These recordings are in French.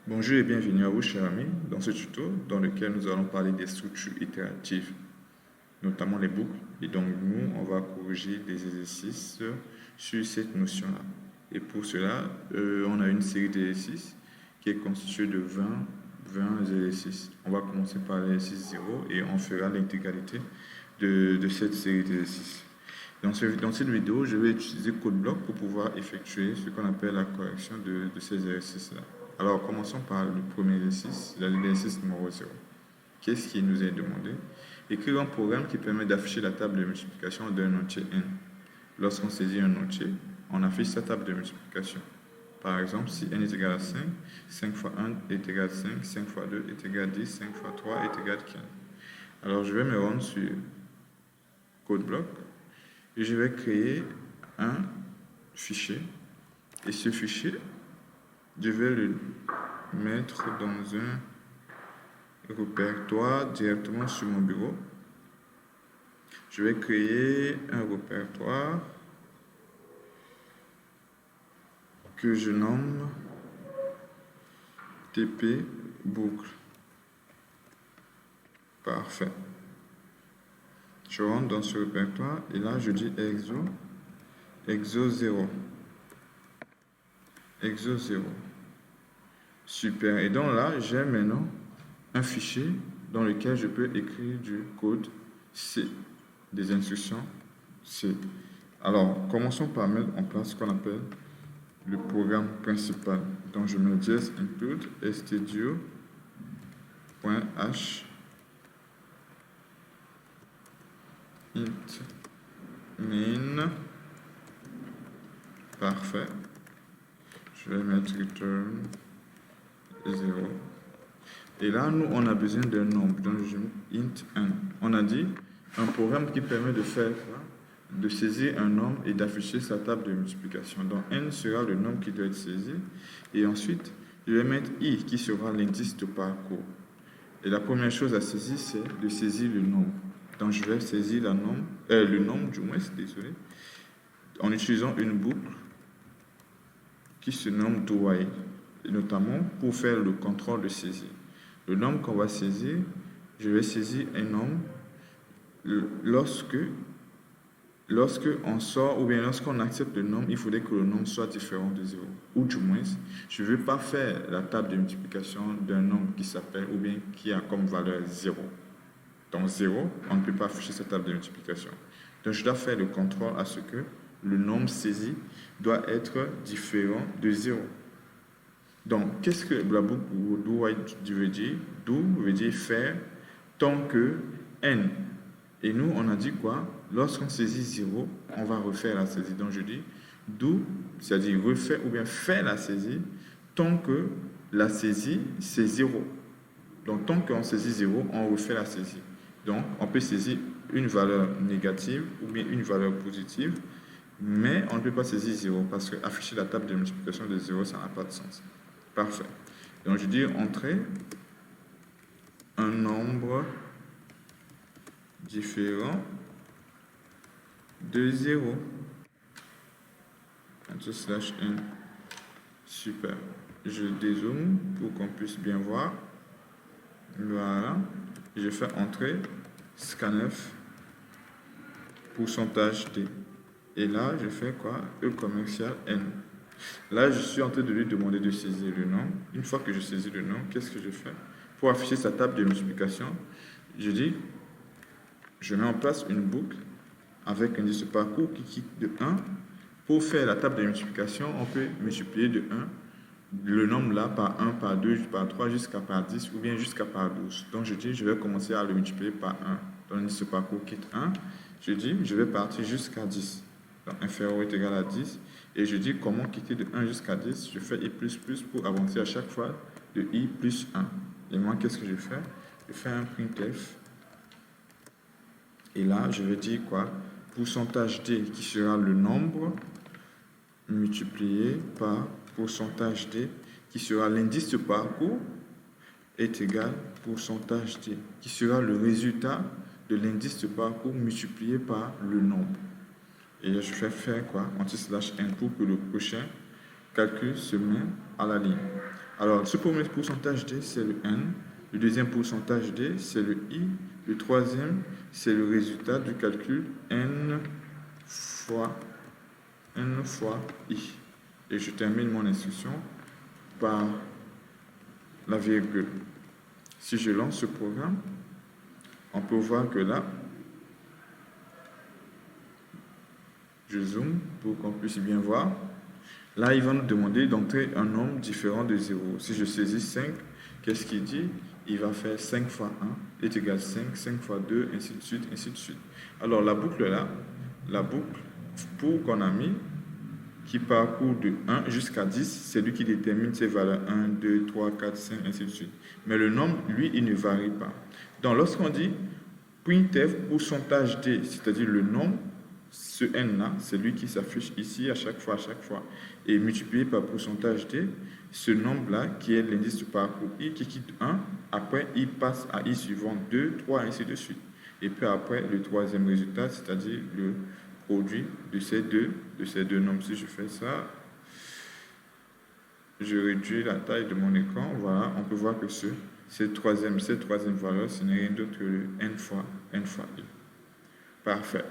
Bonjour et bienvenue à vous, chers amis, dans ce tuto dans lequel nous allons parler des structures itératives, notamment les boucles. Et donc, nous, on va corriger des exercices sur cette notion-là. Et pour cela, on a une série d'exercices qui est constituée de 20 exercices. On va commencer par l'exercice 0 et on fera l'intégralité de cette série d'exercices. Dans cette vidéo, je vais utiliser CodeBlock pour pouvoir effectuer ce qu'on appelle la correction de ces exercices-là. Alors, commençons par le premier exercice, l'exercice numéro 0. Qu'est-ce qui nous est demandé? Écrire un programme qui permet d'afficher la table de multiplication d'un entier n. Lorsqu'on saisit un entier, on affiche sa table de multiplication. Par exemple, si n est égal à 5, 5 fois 1 est égal à 5, 5 fois 2 est égal à 10, 5 fois 3 est égal à 15. Alors, je vais me rendre sur CodeBlock et je vais créer un fichier. Et ce fichier, je vais le mettre dans un répertoire directement sur mon bureau. Je vais créer un répertoire que je nomme TP boucle. Parfait. Je rentre dans ce répertoire et là je dis exo 0. Exo 0. Super. Et donc là, j'ai maintenant un fichier dans lequel je peux écrire du code C, des instructions C. Alors, commençons par mettre en place ce qu'on appelle le programme principal. Donc, je mets just include stdio.h int main. Parfait. Je vais mettre return 0. Et là, nous, on a besoin d'un nombre. Donc, je mets int 1. On a dit un programme qui permet de faire quoi? De saisir un nombre et d'afficher sa table de multiplication. Donc, n sera le nombre qui doit être saisi. Et ensuite, je vais mettre i qui sera l'indice de parcours. Et la première chose à saisir, c'est de saisir le nombre. Donc, je vais saisir le nombre, du moins, désolé, en utilisant une boucle qui se nomme doWhile, et notamment pour faire le contrôle de saisie. Le nombre qu'on va saisir, je vais saisir un nombre lorsque on sort, ou bien lorsqu'on accepte le nombre, il faudrait que le nombre soit différent de 0. Ou du moins, je ne veux pas faire la table de multiplication d'un nombre qui s'appelle, ou bien qui a comme valeur 0. Donc 0, on ne peut pas afficher cette table de multiplication. Donc je dois faire le contrôle à ce que le nombre saisi doit être différent de 0. Donc, qu'est-ce que la boucle do veut dire? Do veut dire faire tant que n. Et nous, on a dit quoi? Lorsqu'on saisit 0, on va refaire la saisie. Donc, je dis do, c'est-à-dire refaire ou bien faire la saisie tant que la saisie, c'est 0. Donc, tant qu'on saisit 0, on refait la saisie. Donc, on peut saisir une valeur négative ou bien une valeur positive, mais on ne peut pas saisir 0 parce que afficher la table de multiplication de 0, ça n'a pas de sens. Parfait. Donc, je dis entrer un nombre différent de 0. /n. Super. Je dézoome pour qu'on puisse bien voir. Voilà. Je fais entrer scanf %d. Et là, je fais quoi? E commercial n. Là, je suis en train de lui demander de saisir le nom. Une fois que je saisis le nom, qu'est-ce que je fais? Pour afficher sa table de multiplication, je dis, je mets en place une boucle avec un indice de parcours qui quitte de 1. Pour faire la table de multiplication, on peut multiplier de 1 le nombre là par 1, par 2, par 3, jusqu'à par 10 ou bien jusqu'à par 12. Donc, je dis, je vais commencer à le multiplier par 1. Donc, l'indice de parcours quitte 1. Je dis, je vais partir jusqu'à 10. Donc, inférieur est égal à 10. Et je dis comment quitter de 1 jusqu'à 10. Je fais i++ pour avancer à chaque fois de i plus 1. Et moi, qu'est-ce que je fais? Je fais un printf. Et là, je vais dire quoi? %d qui sera le nombre multiplié par %d qui sera l'indice de parcours est égal %d qui sera le résultat de l'indice de parcours multiplié par le nombre. Et je fais faire quoi? /n pour que le prochain calcul se met à la ligne. Alors, ce premier pourcentage D, c'est le N. Le deuxième pourcentage D, c'est le I. Le troisième, c'est le résultat du calcul N fois I. Et je termine mon instruction par la virgule. Si je lance ce programme, on peut voir que là, je zoome pour qu'on puisse bien voir. Là, il va nous demander d'entrer un nombre différent de 0. Si je saisis 5, qu'est-ce qu'il dit? Il va faire 5 fois 1 est égal à 5, 5 fois 2, ainsi de suite, ainsi de suite. Alors, la boucle là, la boucle pour qu'on a mis, qui parcourt de 1 jusqu'à 10, c'est lui qui détermine ses valeurs 1, 2, 3, 4, 5, ainsi de suite. Mais le nombre, lui, il ne varie pas. Donc, lorsqu'on dit printf pourcentage d, c'est-à-dire le nombre, ce n-là, c'est lui qui s'affiche ici à chaque fois, et multiplié par pourcentage d, ce nombre-là, qui est l'indice du parcours i, qui quitte 1, après, il passe à i suivant 2, 3, ainsi de suite. Et puis après, le troisième résultat, c'est-à-dire le produit de ces deux nombres. Si je fais ça, je réduis la taille de mon écran. Voilà, on peut voir que cette troisième valeur, ce n'est rien d'autre que le n fois i. Parfait.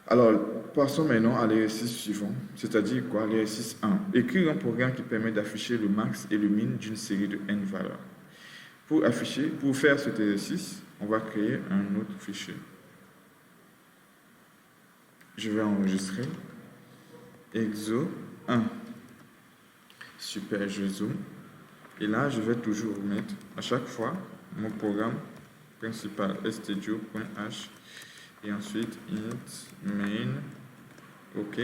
Alors, passons maintenant à l'exercice suivant, c'est-à-dire quoi? L'exercice 1. Écrire un programme qui permet d'afficher le max et le min d'une série de n valeurs. Pour faire cet exercice, on va créer un autre fichier. Je vais enregistrer exo 1. Super, je zoome. Et là, je vais toujours mettre à chaque fois mon programme principal studio.h et ensuite int main, ok,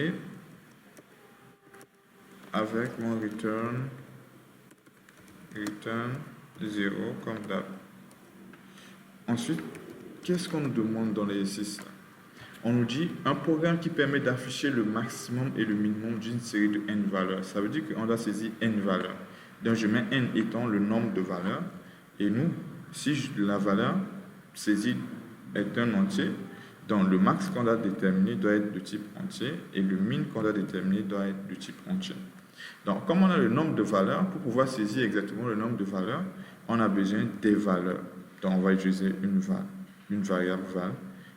avec mon return 0 comme d'hab. Ensuite, qu'est-ce qu'on nous demande dans l'exercice là? On nous dit un programme qui permet d'afficher le maximum et le minimum d'une série de n valeurs. Ça veut dire qu'on doit saisir n valeurs. Donc je mets n étant le nombre de valeurs. Et nous, si la valeur saisie est un entier, donc le max qu'on a déterminé doit être de type entier et le min qu'on a déterminé doit être de type entier. Donc comme on a le nombre de valeurs, pour pouvoir saisir exactement le nombre de valeurs, on a besoin des valeurs. Donc on va utiliser une variable val.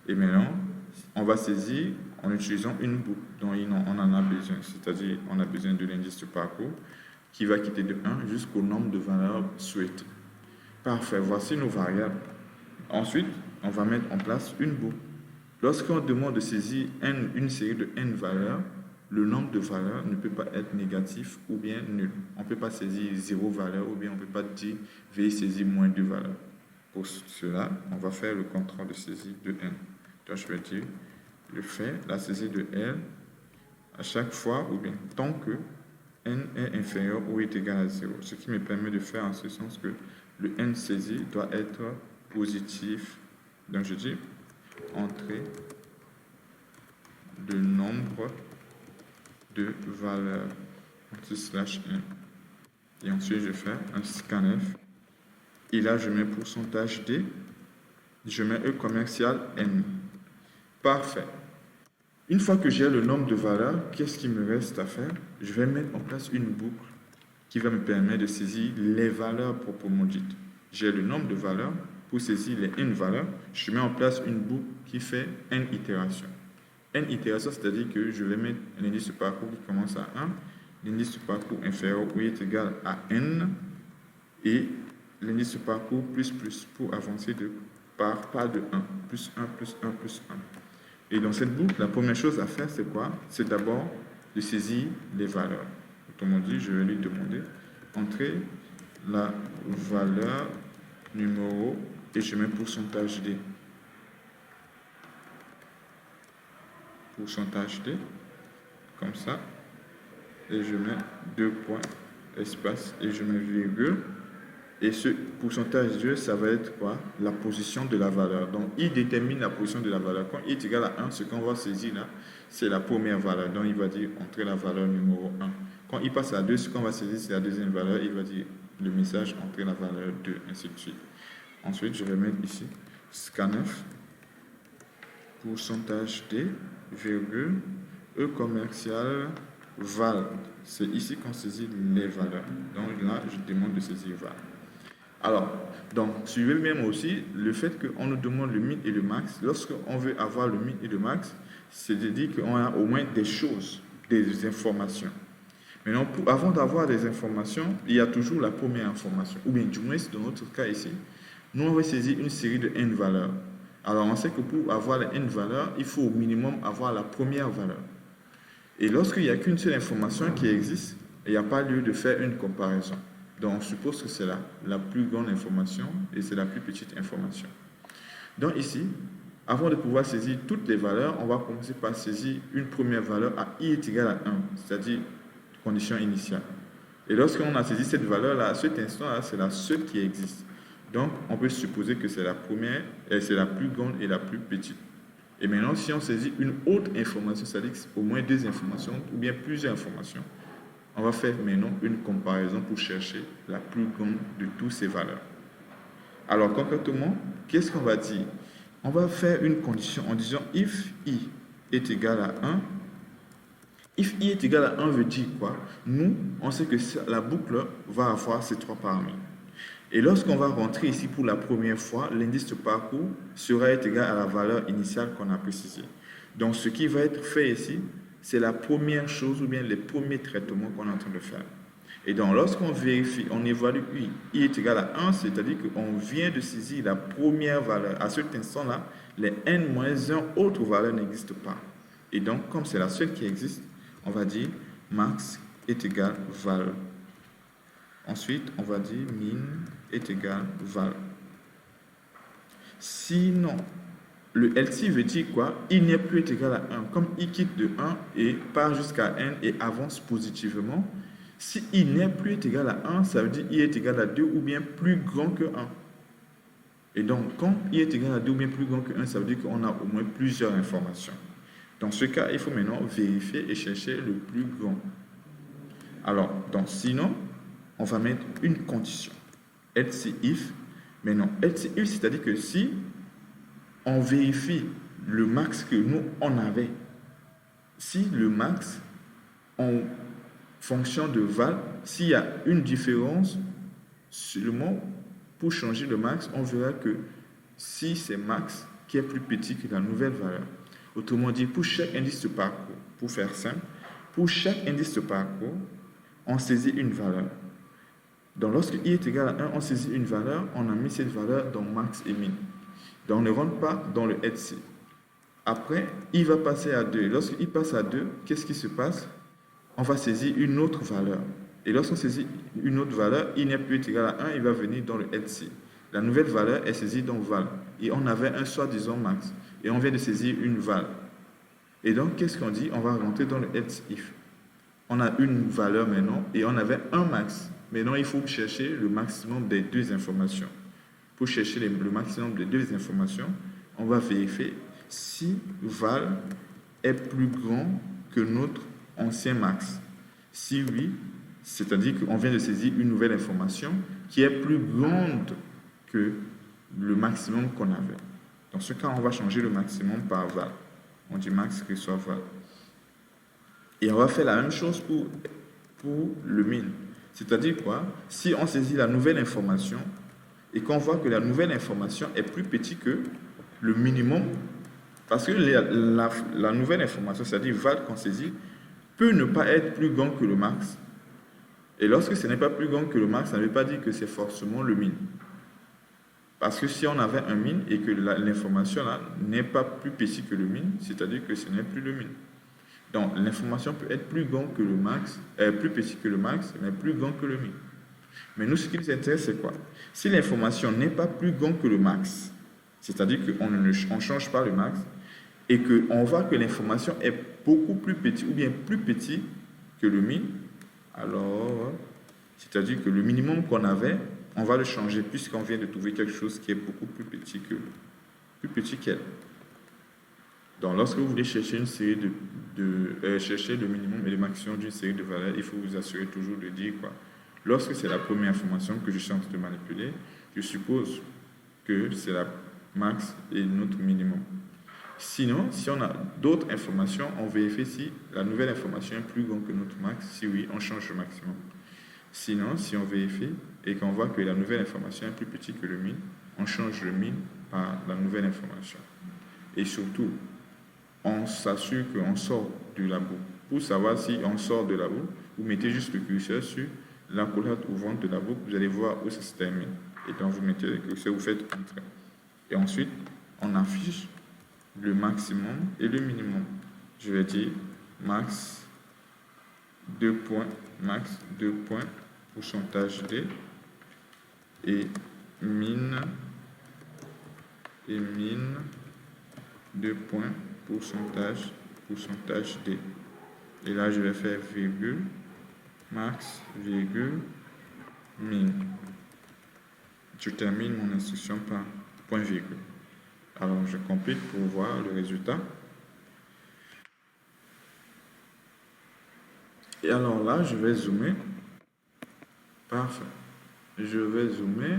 Et maintenant, on va saisir en utilisant une boucle dont on en a besoin, c'est-à-dire on a besoin de l'indice de parcours qui va quitter de 1 jusqu'au nombre de valeurs souhaitées. Parfait, voici nos variables. Ensuite, on va mettre en place une boucle. Lorsqu'on demande de saisir une série de n valeurs, le nombre de valeurs ne peut pas être négatif ou bien nul. On ne peut pas saisir 0 valeur ou bien on ne peut pas dire veuillez saisir moins 2 valeurs. Pour cela, on va faire le contrat de saisie de n. Donc, je vais dire, je fais la saisie de L à chaque fois, ou bien tant que n est inférieur ou est égal à 0. Ce qui me permet de faire en ce sens que le n saisi doit être positif. Donc, je dis entrée de nombre de valeurs /n. Et ensuite, je fais un scanf. Et là, je mets pourcentage d. Je mets E commercial n. Parfait. Une fois que j'ai le nombre de valeurs, qu'est-ce qu'il me reste à faire? Je vais mettre en place une boucle qui va me permettre de saisir les valeurs proprement dites. J'ai le nombre de valeurs. Pour saisir les n valeurs, je mets en place une boucle qui fait n itérations. N itérations, c'est-à-dire que je vais mettre l'indice de parcours qui commence à 1, l'indice de parcours inférieur ou est égal à n, et l'indice de parcours plus pour avancer par pas de 1, plus 1, plus 1, plus 1. Et dans cette boucle, la première chose à faire, c'est quoi? C'est d'abord de saisir les valeurs. Autrement dit, je vais lui demander entrer la valeur numéro et je mets pourcentage d. Pourcentage d, comme ça. Et je mets 2 points, espace, et je mets virgule. Et ce pourcentage de, ça va être quoi? La position de la valeur. Donc, il détermine la position de la valeur. Quand il est égal à 1, ce qu'on va saisir là, c'est la première valeur. Donc, il va dire entrer la valeur numéro 1. Quand il passe à 2, ce qu'on va saisir, c'est la deuxième valeur. Il va dire le message entrer la valeur 2, ainsi de suite. Ensuite, je vais mettre ici scanf, pourcentage d, virgule, E commercial val. C'est ici qu'on saisit les valeurs. Donc là, je demande de saisir val. Alors, donc, suivez même aussi le fait qu'on nous demande le min et le max. Lorsqu'on veut avoir le min et le max, c'est de dire qu'on a au moins des choses, des informations. Maintenant, avant d'avoir des informations, il y a toujours la première information. Ou bien, du moins, dans notre cas ici, nous, on va saisir une série de n valeurs. Alors, on sait que pour avoir les n valeurs, il faut au minimum avoir la première valeur. Et lorsqu'il n'y a qu'une seule information qui existe, il n'y a pas lieu de faire une comparaison. Donc, on suppose que c'est la plus grande information et c'est la plus petite information. Donc, ici, avant de pouvoir saisir toutes les valeurs, on va commencer par saisir une première valeur à i est égal à 1, c'est-à-dire condition initiale. Et lorsqu'on a saisi cette valeur-là, à cet instant-là, c'est la seule qui existe. Donc, on peut supposer que c'est la première, et c'est la plus grande et la plus petite. Et maintenant, si on saisit une autre information, c'est-à-dire au moins deux informations ou bien plusieurs informations, on va faire maintenant une comparaison pour chercher la plus grande de toutes ces valeurs. Alors, concrètement, qu'est-ce qu'on va dire? On va faire une condition en disant if i est égal à 1. If i est égal à 1 veut dire quoi? Nous, on sait que la boucle va avoir ces trois paramètres. Et lorsqu'on va rentrer ici pour la première fois, l'indice de parcours sera égal à la valeur initiale qu'on a précisée. Donc, ce qui va être fait ici, c'est la première chose ou bien les premiers traitements qu'on est en train de faire. Et donc, lorsqu'on vérifie, on évalue i est égal à 1, c'est-à-dire qu'on vient de saisir la première valeur. À cet instant-là, les n-1 autres valeurs n'existent pas. Et donc, comme c'est la seule qui existe, on va dire max est égal val. Ensuite, on va dire min est égal val. Sinon, le LC veut dire quoi? I n'est plus égal à 1. Comme i quitte de 1 et part jusqu'à n et avance positivement, si i n'est plus égal à 1, ça veut dire i est égal à 2 ou bien plus grand que 1. Et donc, quand i est égal à 2 ou bien plus grand que 1, ça veut dire qu'on a au moins plusieurs informations. Dans ce cas, il faut maintenant vérifier et chercher le plus grand. Alors, donc, sinon, on va mettre une condition. Else if. Maintenant, else if, c'est-à-dire que si on vérifie le max que nous, on avait, si le max, en fonction de val, s'il y a une différence, seulement pour changer le max, on verra que si c'est max qui est plus petit que la nouvelle valeur. Autrement dit, pour chaque indice de parcours, pour faire simple, pour chaque indice de parcours, on saisit une valeur. Donc, lorsque i est égal à 1, on saisit une valeur, on a mis cette valeur dans max et min. Donc, on ne rentre pas dans le LC. Après, i va passer à 2. Lorsque i passe à 2, qu'est-ce qui se passe? On va saisir une autre valeur. Et lorsqu'on saisit une autre valeur, i n'est plus égal à 1, il va venir dans le LC. La nouvelle valeur est saisie dans val. Et on avait un soi-disant max. Et on vient de saisir une val. Et donc, qu'est-ce qu'on dit? On va rentrer dans le else if. On a une valeur maintenant et on avait un max. Maintenant, il faut chercher le maximum des deux informations. Pour chercher le maximum des deux informations, on va vérifier si val est plus grand que notre ancien max. Si oui, c'est-à-dire qu'on vient de saisir une nouvelle information qui est plus grande que le maximum qu'on avait. Dans ce cas, on va changer le maximum par val. On dit max que soit val. Et on va faire la même chose pour le min. C'est-à-dire quoi? Si on saisit la nouvelle information et qu'on voit que la nouvelle information est plus petite que le minimum, parce que la nouvelle information, c'est-à-dire val qu'on saisit, peut ne pas être plus grand que le max. Et lorsque ce n'est pas plus grand que le max, ça ne veut pas dire que c'est forcément le min. Parce que si on avait un min et que l'information là n'est pas plus petite que le min, c'est-à-dire que ce n'est plus le min. Donc l'information peut être plus grande que le max, plus petite que le max, mais plus grande que le min. Mais nous, ce qui nous intéresse, c'est quoi? Si l'information n'est pas plus grande que le max, c'est-à-dire qu'on ne change pas le max, et qu'on voit que l'information est beaucoup plus petite, ou bien plus petite que le min, alors, c'est-à-dire que le minimum qu'on avait, on va le changer puisqu'on vient de trouver quelque chose qui est beaucoup plus petit qu'elle. Donc, lorsque vous voulez chercher une série chercher le minimum et le maximum d'une série de valeurs, il faut vous assurer toujours de dire quoi. Lorsque c'est la première information que je suis en train de manipuler, je suppose que c'est la max et notre minimum. Sinon, si on a d'autres informations, on vérifie si la nouvelle information est plus grande que notre max. Si oui, on change le maximum. Sinon, si on vérifie et qu'on voit que la nouvelle information est plus petite que le min, on change le min par la nouvelle information. Et surtout, on s'assure qu'on sort de la boucle. Pour savoir si on sort de la boucle, vous mettez juste le curseur sur l'accolade ouvrante de la boucle, vous allez voir où ça se termine. Et donc, vous mettez le curseur, vous faites Entrée. Et ensuite, on affiche le maximum et le minimum. Je vais dire max 2 points, pourcentage D, et min 2 points, pourcentage D. Et là, je vais faire virgule, max, virgule, min. Je termine mon instruction par point virgule. Alors, je compile pour voir le résultat. Et alors là, je vais zoomer. Parfait. Je vais zoomer.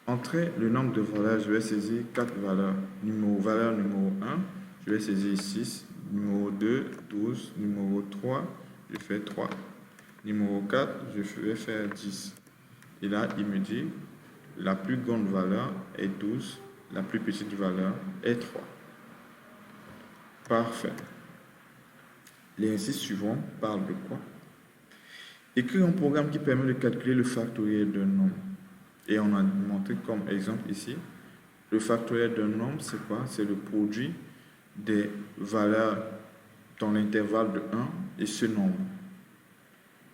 Entrer le nombre de valeurs, je vais saisir 4 valeurs. Valeur numéro 1, je vais saisir 6. Numéro 2, 12. Numéro 3, je fais 3. Numéro 4, je vais faire 10. Et là, il me dit, la plus grande valeur est 12. La plus petite valeur est 3. Parfait. L'exercice suivant parle de quoi? Écrire un programme qui permet de calculer le factoriel d'un nombre. Et on a montré comme exemple ici, le factoriel d'un nombre, c'est quoi? C'est le produit des valeurs dans l'intervalle de 1 et ce nombre.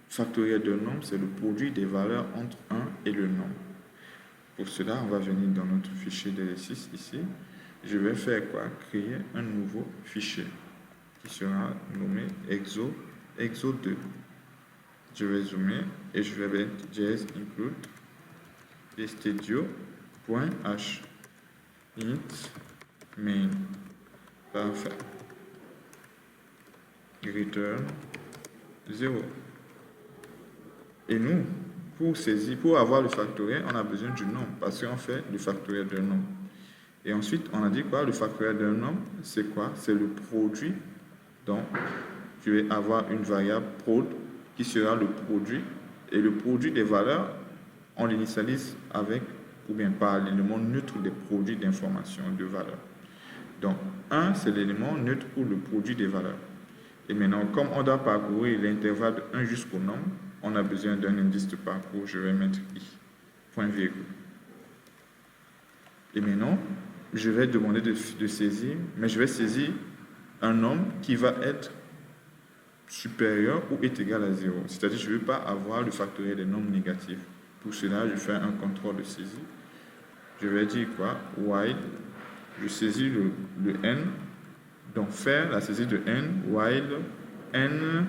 Factoriel d'un nombre, c'est le produit des valeurs entre 1 et le nombre. Pour cela, on va venir dans notre fichier d'exercice ici. Je vais faire quoi? Créer un nouveau fichier qui sera nommé exo2. Je vais zoomer et je vais mettre js include studio.h int main. Parfait. Return 0. Et nous, pour avoir le factoriel, on a besoin du nombre parce qu'on fait le factoriel d'un nombre. Et ensuite, on a dit quoi? Le factoriel d'un nombre, c'est quoi? C'est le produit. Donc, je vais avoir une variable prod qui sera le produit. Et le produit des valeurs, on l'initialise avec ou bien par l'élément neutre des produits d'information de valeur. Donc, 1, c'est l'élément neutre pour le produit des valeurs. Et maintenant, comme on doit parcourir l'intervalle de 1 jusqu'au nombre, on a besoin d'un indice de parcours. Je vais mettre i, point virgule. Et maintenant, je vais demander de saisir, mais je vais saisir un nombre qui va être supérieur ou est égal à 0. C'est-à-dire que je ne veux pas avoir le factoriel des nombres négatifs. Pour cela, je fais un contrôle de saisie. Je vais dire quoi? While, je saisis le n. Donc, faire la saisie de n, while n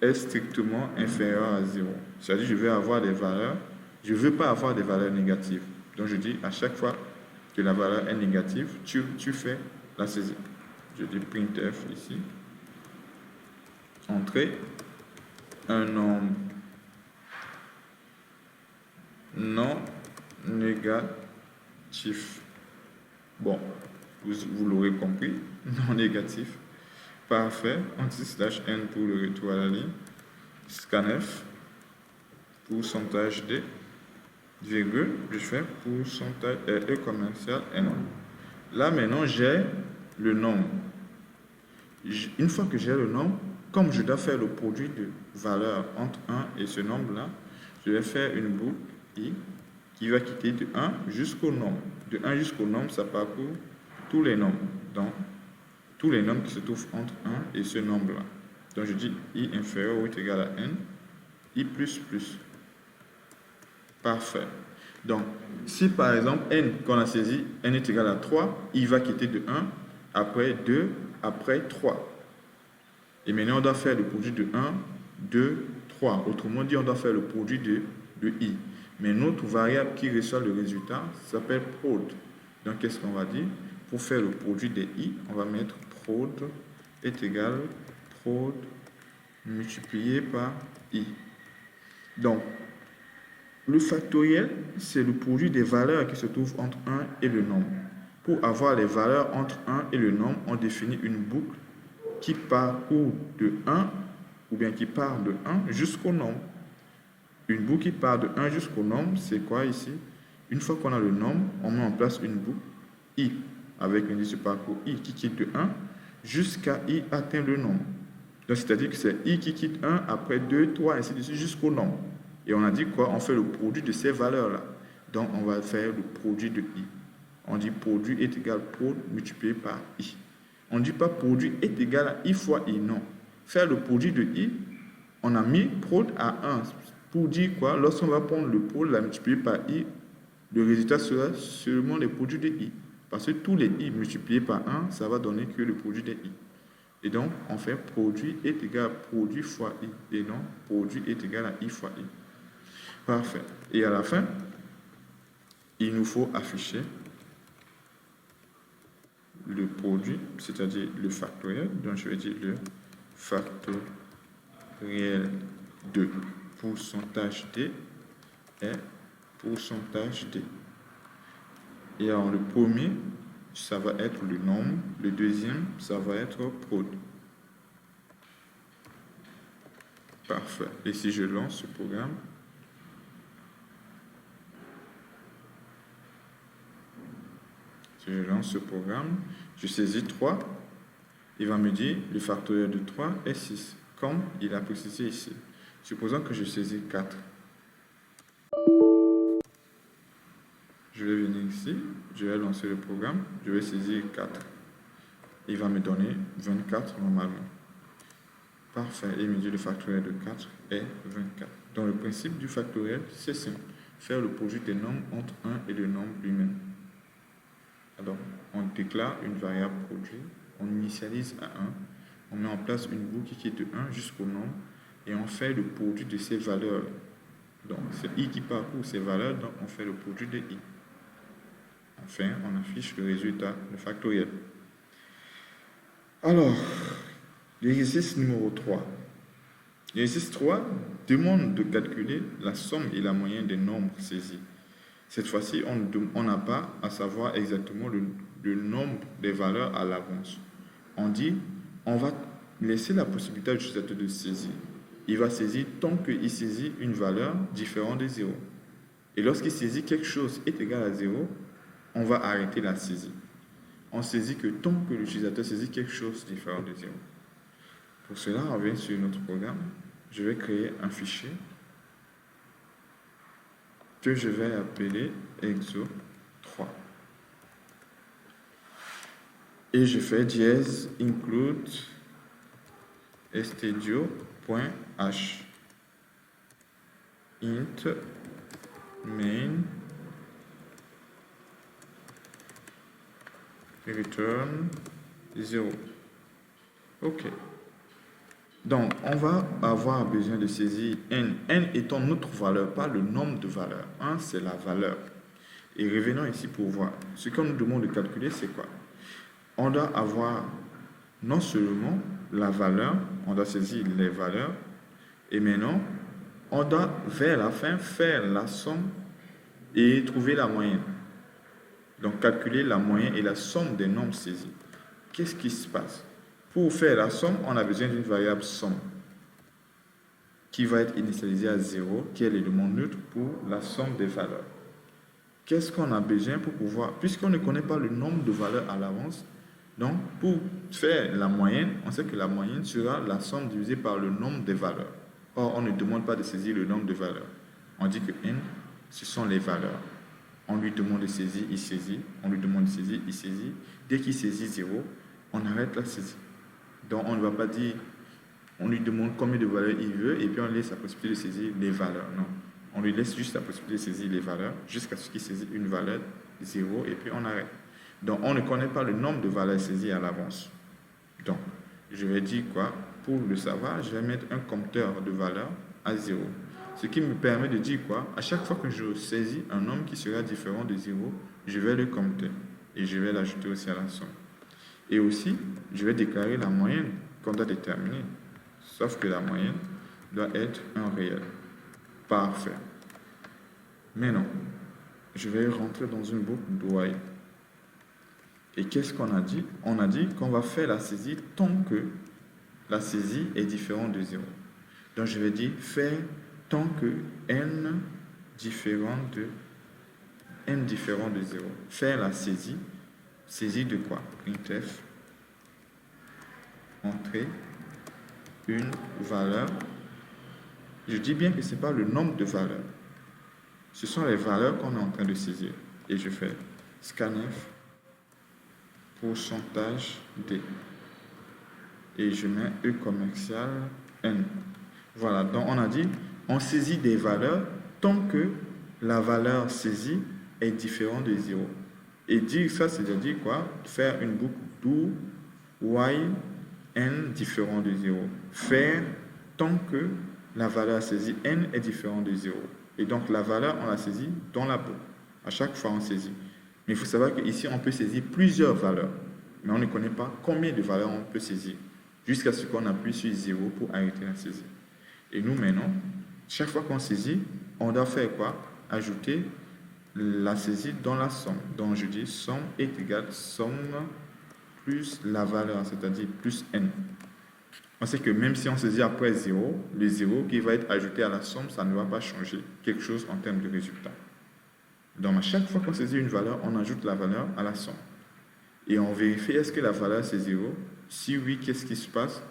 est strictement inférieur à 0. C'est-à-dire que je vais avoir des valeurs, je ne veux pas avoir des valeurs négatives. Donc, je dis à chaque fois que la valeur est négative, tu fais la saisie. Je dis printf ici. Entrer un nombre non négatif. Bon, vous l'aurez compris, non négatif. Parfait. Anti/n pour le retour à la ligne. Scanf, pourcentage D, virgule, je fais pourcentage E commercial N1. Là maintenant, j'ai le nombre. Une fois que j'ai le nombre, comme je dois faire le produit de valeur entre 1 et ce nombre-là, je vais faire une boucle i qui va quitter de 1 jusqu'au nombre. De 1 jusqu'au nombre, ça parcourt tous les nombres. Donc, tous les nombres qui se trouvent entre 1 et ce nombre-là. Donc, je dis i inférieur ou est égal à n, i plus plus. Parfait. Donc, si par exemple n qu'on a saisi, n est égal à 3, i va quitter de 1, après 2, après 3. Et maintenant, on doit faire le produit de 1, 2, 3. Autrement dit, on doit faire le produit de i. Mais notre variable qui reçoit le résultat s'appelle prod. Donc, qu'est-ce qu'on va dire? Pour faire le produit de i, on va mettre prod est égal à prod multiplié par i. Donc, le factoriel, c'est le produit des valeurs qui se trouvent entre 1 et le nombre. Pour avoir les valeurs entre 1 et le nombre, on définit une boucle qui parcourt de 1 ou bien qui part de 1 jusqu'au nombre. Une boucle qui part de 1 jusqu'au nombre, c'est quoi ici? Une fois qu'on a le nombre, on met en place une boucle i avec l'indice de parcours i qui quitte de 1 jusqu'à i atteindre le nombre. Donc, c'est-à-dire que c'est i qui quitte 1, après 2, 3, ainsi de suite, jusqu'au nombre. Et on a dit quoi? On fait le produit de ces valeurs-là. Donc, on va faire le produit de i. On dit produit est égal à prod multiplié par i. On ne dit pas produit est égal à i fois i, non. Faire le produit de i, on a mis prod à 1. Pour dire quoi? Lorsqu'on va prendre le prod, la multiplier par i, le résultat sera seulement le produit de i. Parce que tous les i multipliés par 1, ça va donner que le produit de i. Et donc, on fait produit est égal à produit fois i. Et non, produit est égal à i fois i. Parfait. Et à la fin, il nous faut afficher le produit, c'est-à-dire le factoriel. Donc, je vais dire le factoriel de pourcentage d est pourcentage d. Et alors, le premier, ça va être le nombre. Le deuxième, ça va être prod. Parfait. Et si je lance ce programme, je saisis 3, il va me dire le factoriel de 3 est 6, comme il a précisé ici. Supposons que je saisis 4. Je vais venir ici, je vais lancer le programme, je vais saisir 4. Il va me donner 24 normalement. Parfait, il me dit le factoriel de 4 est 24. Donc le principe du factoriel, c'est simple. Faire le produit des nombres entre 1 et le nombre lui-même. Alors, on déclare une variable produit, on initialise à 1, on met en place une boucle qui est de 1 jusqu'au nombre, et on fait le produit de ces valeurs. Donc, c'est i qui parcourt ces valeurs, donc on fait le produit de i. Enfin, on affiche le résultat, le factoriel. Alors, l'exercice numéro 3. L'exercice 3 demande de calculer la somme et la moyenne des nombres saisis. Cette fois-ci, on n'a pas à savoir exactement le nombre des valeurs à l'avance. On dit, on va laisser la possibilité à l'utilisateur de saisir. Il va saisir tant qu'il saisit une valeur différente de 0. Et lorsqu'il saisit quelque chose est égal à 0, on va arrêter la saisie. On saisit que tant que l'utilisateur saisit quelque chose différent de 0. Pour cela, on vient sur notre programme. Je vais créer un fichier que je vais appeler exo3. Et je fais dièse include stdio.h int main return 0. OK. Donc, on va avoir besoin de saisir n. N étant notre valeur, pas le nombre de valeurs. 1, c'est la valeur. Et revenons ici pour voir. Ce qu'on nous demande de calculer, c'est quoi? On doit avoir non seulement la valeur, on doit saisir les valeurs, et maintenant, on doit vers la fin faire la somme et trouver la moyenne. Donc, calculer la moyenne et la somme des nombres saisis. Qu'est-ce qui se passe? Pour faire la somme, on a besoin d'une variable somme qui va être initialisée à 0, qui est l'élément neutre pour la somme des valeurs. Qu'est-ce qu'on a besoin pour pouvoir, puisqu'on ne connaît pas le nombre de valeurs à l'avance, donc pour faire la moyenne, on sait que la moyenne sera la somme divisée par le nombre des valeurs. Or, on ne demande pas de saisir le nombre de valeurs. On dit que n, ce sont les valeurs. On lui demande de saisir, il saisit. On lui demande de saisir, il saisit. Dès qu'il saisit 0, on arrête la saisie. Donc, on ne va pas dire, on lui demande combien de valeurs il veut et puis on laisse la possibilité de saisir les valeurs. Non. On lui laisse juste la possibilité de saisir les valeurs jusqu'à ce qu'il saisisse une valeur 0 et puis on arrête. Donc, on ne connaît pas le nombre de valeurs saisies à l'avance. Donc, je vais dire quoi? Pour le savoir, je vais mettre un compteur de valeurs à 0. Ce qui me permet de dire quoi? À chaque fois que je saisis un nombre qui sera différent de 0, je vais le compter et je vais l'ajouter aussi à la somme. Et aussi, je vais déclarer la moyenne qu'on doit déterminer. Sauf que la moyenne doit être un réel. Parfait. Maintenant, je vais rentrer dans une boucle while. Et qu'est-ce qu'on a dit? On a dit qu'on va faire la saisie tant que la saisie est différente de 0. Donc je vais dire faire tant que n différent de 0. Faire la saisie. Saisie de quoi? Printf. Entrer une valeur. Je dis bien que ce n'est pas le nombre de valeurs. Ce sont les valeurs qu'on est en train de saisir. Et je fais scanf pourcentage d. Et je mets E commercial N. Voilà, donc on a dit, on saisit des valeurs tant que la valeur saisie est différente de 0. Et dire ça, c'est-à-dire quoi? Faire une boucle do while n différent de 0. Faire tant que la valeur saisie n est différente de 0. Et donc la valeur, on la saisit dans la boucle. À chaque fois, on saisit. Mais il faut savoir qu'ici, on peut saisir plusieurs valeurs. Mais on ne connaît pas combien de valeurs on peut saisir. Jusqu'à ce qu'on appuie sur 0 pour arrêter la saisie. Et nous, maintenant, chaque fois qu'on saisit, on doit faire quoi? Ajouter la saisie dans la somme. Donc je dis somme est égale somme plus la valeur, c'est-à-dire plus n. On sait que même si on saisit après 0, le 0 qui va être ajouté à la somme, ça ne va pas changer quelque chose en termes de résultat. Donc à chaque fois qu'on saisit une valeur, on ajoute la valeur à la somme. Et on vérifie est-ce que la valeur c'est 0. Si oui, qu'est-ce qui se passe?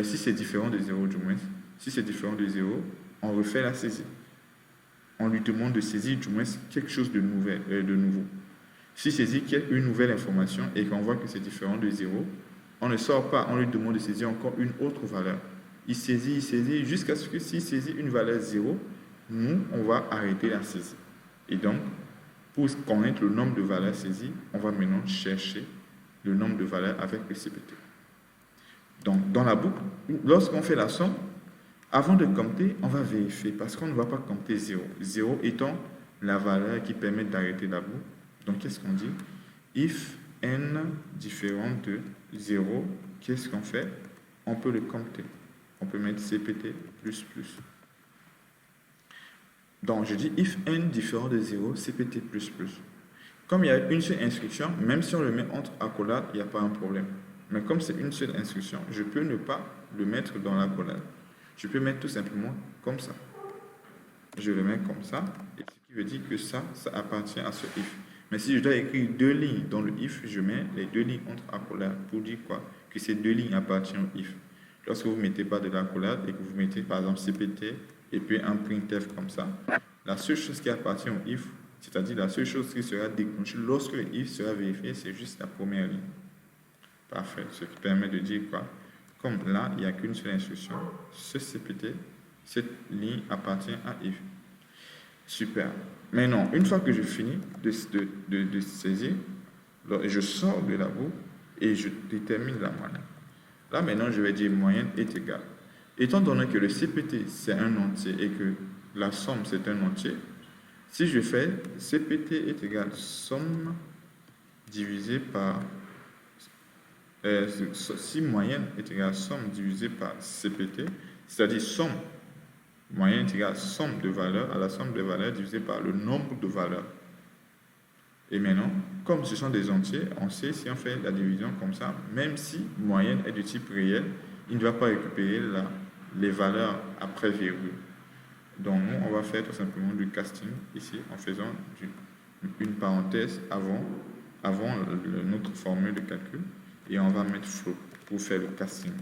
Si c'est différent de 0 du moins. Si c'est différent de 0, on refait la saisie. On lui demande de saisir du moins quelque chose de nouveau. Si saisit une nouvelle information et qu'on voit que c'est différent de 0, on ne sort pas, on lui demande de saisir encore une autre valeur. Il saisit, jusqu'à ce que s'il saisit une valeur 0, nous, on va arrêter la saisie. Et donc, pour connaître le nombre de valeurs saisies, on va maintenant chercher le nombre de valeurs avec le CPT. Donc, dans la boucle, lorsqu'on fait la somme, avant de compter, on va vérifier parce qu'on ne va pas compter 0. 0 étant la valeur qui permet d'arrêter la boucle. Donc, qu'est-ce qu'on dit? If n différent de 0, qu'est-ce qu'on fait? On peut le compter. On peut mettre CPT++. Donc, je dis if n différent de 0, CPT++. Comme il y a une seule instruction, même si on le met entre accolades, il n'y a pas un problème. Mais comme c'est une seule instruction, je peux ne pas le mettre dans l'accolade. Je peux mettre tout simplement comme ça. Je le mets comme ça, et ce qui veut dire que ça appartient à ce if. Mais si je dois écrire deux lignes dans le if, je mets les deux lignes entre accolades pour dire quoi? Que ces deux lignes appartiennent au if. Lorsque vous ne mettez pas de l'accolade et que vous mettez par exemple CPT et puis un printf comme ça, la seule chose qui appartient au if, c'est-à-dire la seule chose qui sera déclenchée lorsque le if sera vérifié, c'est juste la première ligne. Parfait. Ce qui permet de dire quoi? Comme là, il n'y a qu'une seule instruction, ce CPT, cette ligne appartient à if. Super. Maintenant, une fois que je finis de saisir, je sors de la boucle et je détermine la moyenne. Là, maintenant, je vais dire moyenne est égale. Étant donné que le CPT, c'est un entier et que la somme, c'est un entier, si je fais CPT est égal somme divisé par... si moyenne est égale somme divisé par CPT, c'est-à-dire somme, moyenne est égale somme de valeurs à la somme de valeurs divisée par le nombre de valeurs. Et maintenant, comme ce sont des entiers, on sait si on fait la division comme ça, même si moyenne est de type réel, il ne va pas récupérer les valeurs après virgule. Donc nous, on va faire tout simplement du casting ici en faisant une parenthèse avant notre formule de calcul et on va mettre float pour faire le casting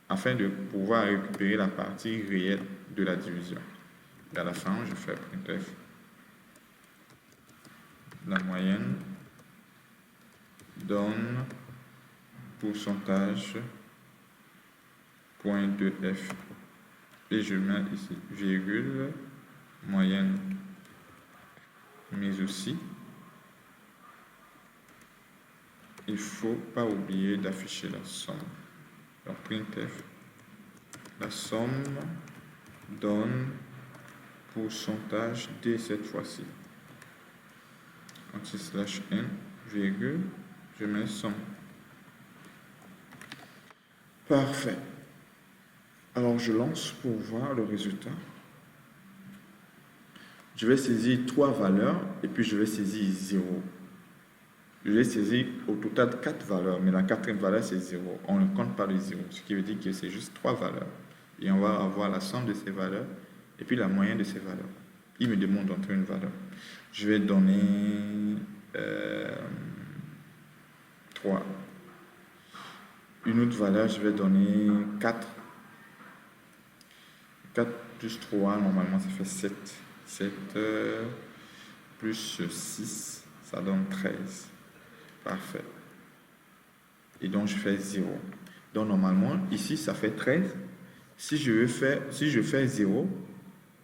afin de pouvoir récupérer la partie réelle de la division. Et à la fin, je fais printf la moyenne donne pourcentage point 2f et je mets ici virgule moyenne mais aussi il ne faut pas oublier d'afficher la somme. Donc printf la somme donne pourcentage d cette fois-ci. Anti/n, virgule, je mets somme. Parfait. Alors je lance pour voir le résultat. Je vais saisir 3 valeurs et puis je vais saisir 0. Je vais saisir au total 4 valeurs, mais la quatrième valeur c'est 0. On ne compte pas le 0, ce qui veut dire que c'est juste 3 valeurs. Et on va avoir la somme de ces valeurs et puis la moyenne de ces valeurs. Il me demande d'entrer une valeur. Je vais donner 3. Une autre valeur, je vais donner 4. 4 plus 3, normalement ça fait 7. 7 plus 6, ça donne 13. Parfait. Et donc, je fais 0. Donc, normalement, ici, ça fait 13. Si je fais 0,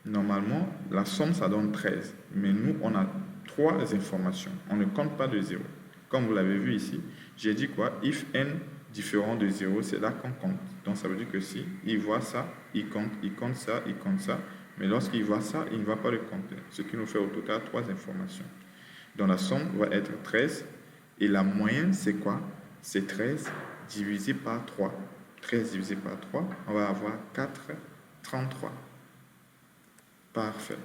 normalement, la somme, ça donne 13. Mais nous, on a 3 informations. On ne compte pas de 0. Comme vous l'avez vu ici, j'ai dit quoi? If n différent de 0, c'est là qu'on compte. Donc, ça veut dire que si il voit ça, il compte ça, il compte ça. Mais lorsqu'il voit ça, il ne va pas le compter. Ce qui nous fait au total 3 informations. Donc, la somme va être 13. Et la moyenne, c'est quoi? C'est 13 divisé par 3. 13 divisé par 3, on va avoir 4, 33. Parfait.